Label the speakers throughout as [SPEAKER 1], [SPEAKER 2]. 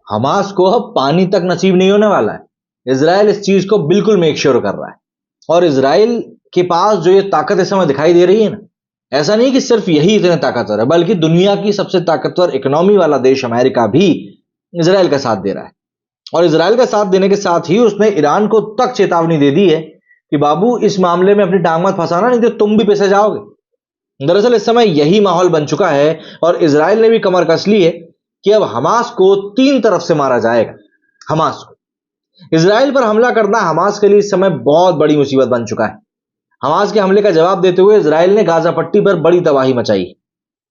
[SPEAKER 1] Hamas को अब पानी तक नसीब नहीं होने वाला है। इजराइल इस चीज को बिल्कुल मेक श्योर कर रहा है। और इजराइल के पास जो ये ताकत इस समय दिखाई दे रही है ना, ऐसा नहीं कि सिर्फ यही इतने ताकतवर है, बल्कि दुनिया की सबसे ताकतवर इकोनॉमी वाला देश अमेरिका भी इजराइल का साथ दे रहा है। और इजराइल का साथ देने के साथ ही उसने ईरान को तक चेतावनी दे दी है कि बाबू इस मामले में अपनी टांग मत फंसाना, नहीं तो तुम भी पिसे जाओगे। दरअसल इस समय यही माहौल बन चुका है और इजराइल ने भी कमर कस ली है कि अब हमास को 3 तरफ से मारा जाएगा। हमास को इजराइल पर हमला करना हमास के लिए इस समय बहुत बड़ी मुसीबत बन चुका है। हमास के हमले का जवाब देते हुए इजराइल ने गाजा पट्टी पर बड़ी तबाही मचाई।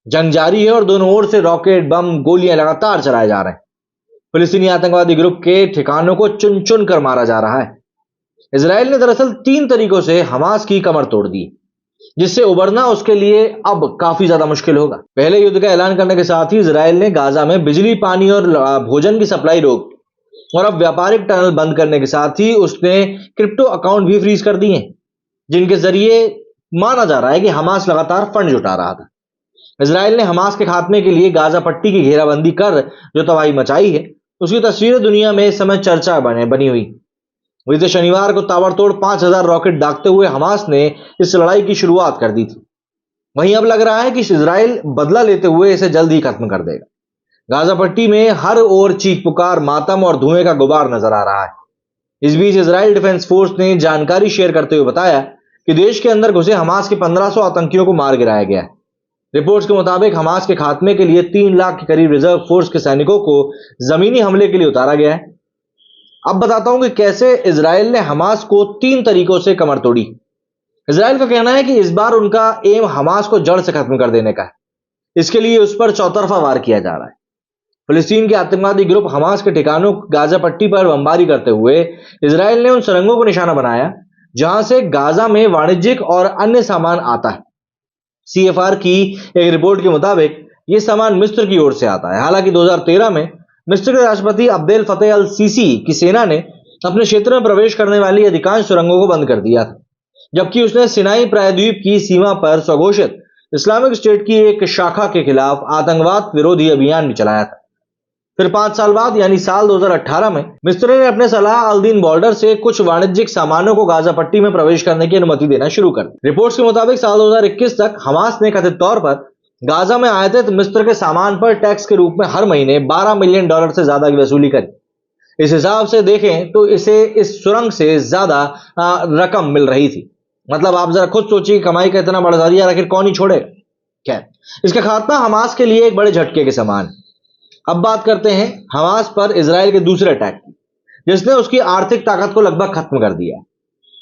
[SPEAKER 1] जंग जारी है और दोनों ओर से रॉकेट, बम, गोलियां लगातार चलाए जा रहे हैं। फिलिस्तीनी आतंकवादी ग्रुप के ठिकानों को चुन चुन कर मारा जा रहा है। इजराइल ने दरअसल 3 तरीकों से हमास की कमर तोड़ दी, जिससे उबरना उसके लिए अब काफी ज्यादा मुश्किल होगा। पहले युद्ध का ऐलान करने के साथ ही इजराइल ने गाजा में बिजली, पानी और भोजन की सप्लाई रोक दी और अब व्यापारिक टनल बंद करने के साथ ही उसने क्रिप्टो अकाउंट भी फ्रीज कर दिए, जिनके जरिए माना जा रहा है कि हमास लगातार फंड जुटा रहा था। इजराइल ने हमास के खात्मे के लिए गाजा पट्टी की घेराबंदी कर जो तबाही मचाई है, उसकी तस्वीरें दुनिया में इस समय चर्चा बनी हुई। बीते शनिवार को ताबड़तोड़ 5000 रॉकेट दागते हुए हमास ने इस लड़ाई की शुरुआत कर दी थी। वहीं अब लग रहा है कि इजराइल बदला लेते हुए इसे जल्द ही खत्म कर देगा। गाजा पट्टी में हर ओर चीख पुकार, मातम और धुएं का गुबार नजर आ रहा है। इस बीच इजराइल डिफेंस फोर्स ने जानकारी शेयर करते हुए बताया कि देश के अंदर घुसे हमास के 1500 आतंकियों को मार गिराया गया है। रिपोर्ट्स के मुताबिक हमास के खात्मे के लिए 3 लाख के करीब रिजर्व फोर्स के सैनिकों को जमीनी हमले के लिए उतारा गया है। अब बताता हूं कि कैसे इजराइल ने हमास को 3 तरीकों से कमर तोड़ी। इजराइल का कहना है कि इस बार उनका एम हमास को जड़ से खत्म कर देने का है। इसके लिए उस पर चौतरफा वार किया जा रहा है। फिलिस्तीन के आतंकवादी ग्रुप हमास के ठिकानों गाजा पट्टी पर बमबारी करते हुए इजराइल ने उन सुरंगों को निशाना बनाया जहां से गाजा में वाणिज्यिक और अन्य सामान आता है। CFR की एक रिपोर्ट के मुताबिक यह सामान मिस्र की ओर से आता है। हालांकि 2013 में मिस्र के राष्ट्रपति अब्देल फतेह अल सीसी की सेना ने अपने क्षेत्र में प्रवेश करने वाली अधिकांश सुरंगों को बंद कर दिया था, जबकि उसने सिनाई प्रायद्वीप की सीमा पर स्वघोषित इस्लामिक स्टेट की एक शाखा के खिलाफ आतंकवाद विरोधी अभियान भी चलाया था। फिर 5 साल बाद यानी साल 2018 में मिस्र ने अपने सलाह अल दीन बॉर्डर से कुछ वाणिज्यिक सामानों को गाजा पट्टी में प्रवेश करने की अनुमति देना शुरू कर दी। रिपोर्ट्स के मुताबिक साल 2021 तक हमास ने कथित तौर पर गाजा में आयातित मिस्र के सामान पर टैक्स के रूप में हर महीने $12 मिलियन से ज्यादा की वसूली करी। इस हिसाब से देखें तो इसे इस सुरंग से ज्यादा रकम मिल रही थी। मतलब आप जरा खुद सोचिए, कमाई का इतना बड़ा जरिया आखिर कौन ही छोड़ेगा। खैर, इसका खात्मा हमास के लिए एक बड़े झटके के समान है। अब बात करते हैं हमास पर इजराइल के दूसरे अटैक की, जिसने उसकी आर्थिक ताकत को लगभग खत्म कर दिया है।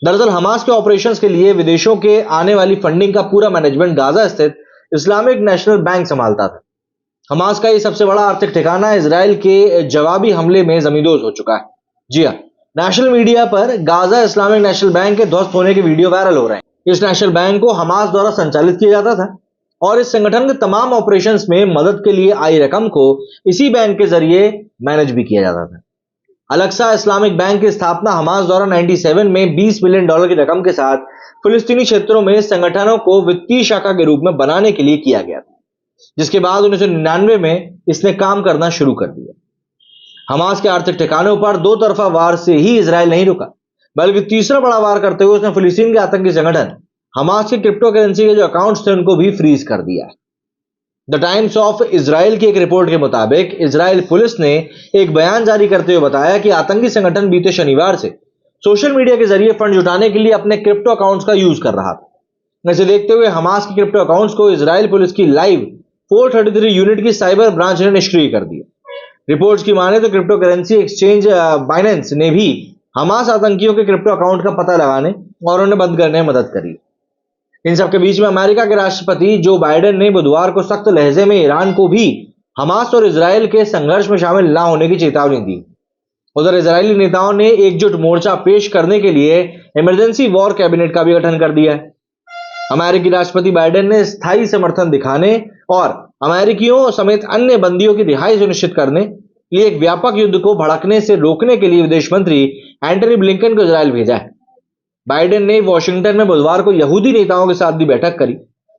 [SPEAKER 1] दरअसल हमास के ऑपरेशंस के लिए विदेशों के आने वाली फंडिंग का पूरा मैनेजमेंट गाजा स्थित इस्लामिक नेशनल बैंक संभालता था। हमास का यह सबसे बड़ा आर्थिक ठिकाना इजराइल के जवाबी हमले में जमींदोज हो चुका है। जी हाँ, नेशनल मीडिया पर गाजा इस्लामिक नेशनल बैंक के ध्वस्त होने के वीडियो वायरल हो रहे हैं। इस नेशनल बैंक को हमास द्वारा संचालित किया जाता था और इस संगठन के तमाम ऑपरेशंस में मदद के लिए आई रकम को इसी बैंक के जरिए मैनेज भी किया जाता था। अलक्सा इस्लामिक बैंक की स्थापना हमास द्वारा 97 में $20 मिलियन की रकम के साथ फिलिस्तीनी क्षेत्रों में संगठनों को वित्तीय शाखा के रूप में बनाने के लिए किया गया था, जिसके बाद 1999 में इसने काम करना शुरू कर दिया। हमास के आर्थिक ठिकानों पर 2 तरफा वार से ही इजराइल नहीं रुका, बल्कि तीसरा बड़ा वार करते हुए उसने फिलिस्तीन के आतंकी संगठन हमास के क्रिप्टो करेंसी के जो अकाउंट्स थे उनको भी फ्रीज कर दिया। द टाइम्स ऑफ इजराइल की एक रिपोर्ट के मुताबिक इजराइल पुलिस ने एक बयान जारी करते हुए बताया कि आतंकी संगठन बीते शनिवार से सोशल मीडिया के जरिए फंड जुटाने के लिए अपने क्रिप्टो अकाउंट्स का यूज कर रहा था। इसे देखते हुए हमास के क्रिप्टो अकाउंट्स को इजराइल पुलिस की लाइव 433 यूनिट की साइबर ब्रांच ने निष्क्रिय कर दिया। रिपोर्ट्स की माने तो क्रिप्टो करेंसी एक्सचेंज बाइनेंस ने भी हमास आतंकियों के क्रिप्टो अकाउंट का पता लगाने और उन्हें बंद करने में मदद करी। इन सबके बीच में अमेरिका के राष्ट्रपति जो बाइडेन ने बुधवार को सख्त लहजे में ईरान को भी हमास और इजराइल के संघर्ष में शामिल न होने की चेतावनी दी। उधर इजरायली नेताओं ने एकजुट मोर्चा पेश करने के लिए इमरजेंसी वॉर कैबिनेट का भी गठन कर दिया है। अमेरिकी राष्ट्रपति बाइडेन ने स्थायी समर्थन दिखाने और अमेरिकियों समेत अन्य बंदियों की रिहाई सुनिश्चित करने के लिए एक व्यापक युद्ध को भड़कने से रोकने के लिए विदेश मंत्री एंटनी ब्लिंकन को इजराइल भेजा है। बाइडेन ने वॉशिंगटन में बुधवार को यहूदी नेताओं के साथ भी बैठक करी।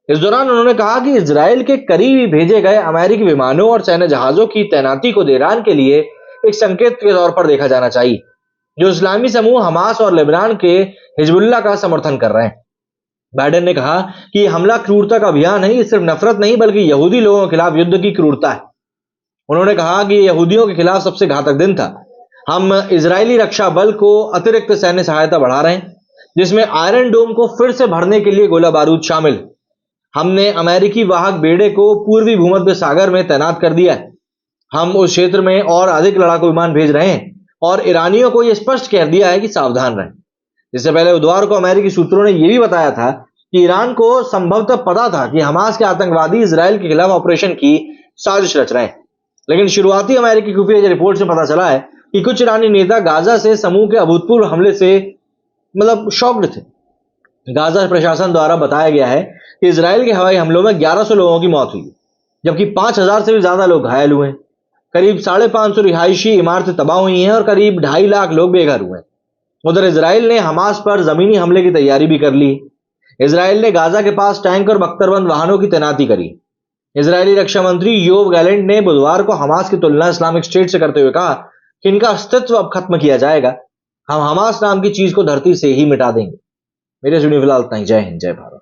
[SPEAKER 1] इस दौरान उन्होंने कहा कि इजराइल के करीब भेजे गए अमेरिकी विमानों और सैन्य जहाजों की तैनाती को ईरान के लिए एक संकेत के तौर पर देखा जाना चाहिए, जो इस्लामी समूह हमास और लेबनान के हिजबुल्लाह का समर्थन कर रहे हैं। बाइडेन ने कहा कि ये हमला क्रूरता का अभियान है, ये सिर्फ नफरत नहीं बल्कि यहूदी लोगों के खिलाफ युद्ध की क्रूरता है। उन्होंने कहा कि यहूदियों के खिलाफ सबसे घातक दिन था। हम इजरायली रक्षा बल को अतिरिक्त सैन्य सहायता बढ़ा रहे हैं, जिसमें आयरन डोम को फिर से भरने के लिए गोला बारूद शामिल है। हमने अमेरिकी वाहक बेड़े को पूर्वी भूमध्य सागर में तैनात कर दिया है। हम उस क्षेत्र में और अधिक लड़ाकू विमान भेज रहे हैं और ईरानियों को यह स्पष्ट कह दिया है कि सावधान रहें। इससे पहले बुधवार को अमेरिकी सूत्रों ने यह भी बताया था कि ईरान को संभवतः पता था कि हमास के आतंकवादी इजरायल के खिलाफ ऑपरेशन की साजिश रच रहे हैं, लेकिन शुरुआती अमेरिकी खुफिया रिपोर्ट से पता चला है कि कुछ ईरानी नेता गाजा से समूह के अभूतपूर्व हमले से शॉक्ड थे। गाजा प्रशासन द्वारा बताया गया है कि इजरायल के हवाई हमलों में 1100 लोगों की मौत हुई, जबकि 5000 से भी ज्यादा लोग घायल हुए हैं। करीब 550 रिहायशी इमारतें तबाह हुई हैं और करीब 2.5 लाख लोग बेघर हुए हैं। उधर इजरायल ने हमास पर जमीनी हमले की तैयारी भी कर ली। इजरायल ने गाजा के पास टैंक और बख्तरबंद वाहनों की तैनाती करी। इजरायली रक्षा मंत्री योव गैलेंट ने बुधवार को हमास की तुलना इस्लामिक स्टेट से करते हुए कहा कि इनका अस्तित्व अब खत्म किया जाएगा। हम हमास नाम की चीज को धरती से ही मिटा देंगे। मेरे से फिलहाल इतना ही। जय हिंद, जय भारत।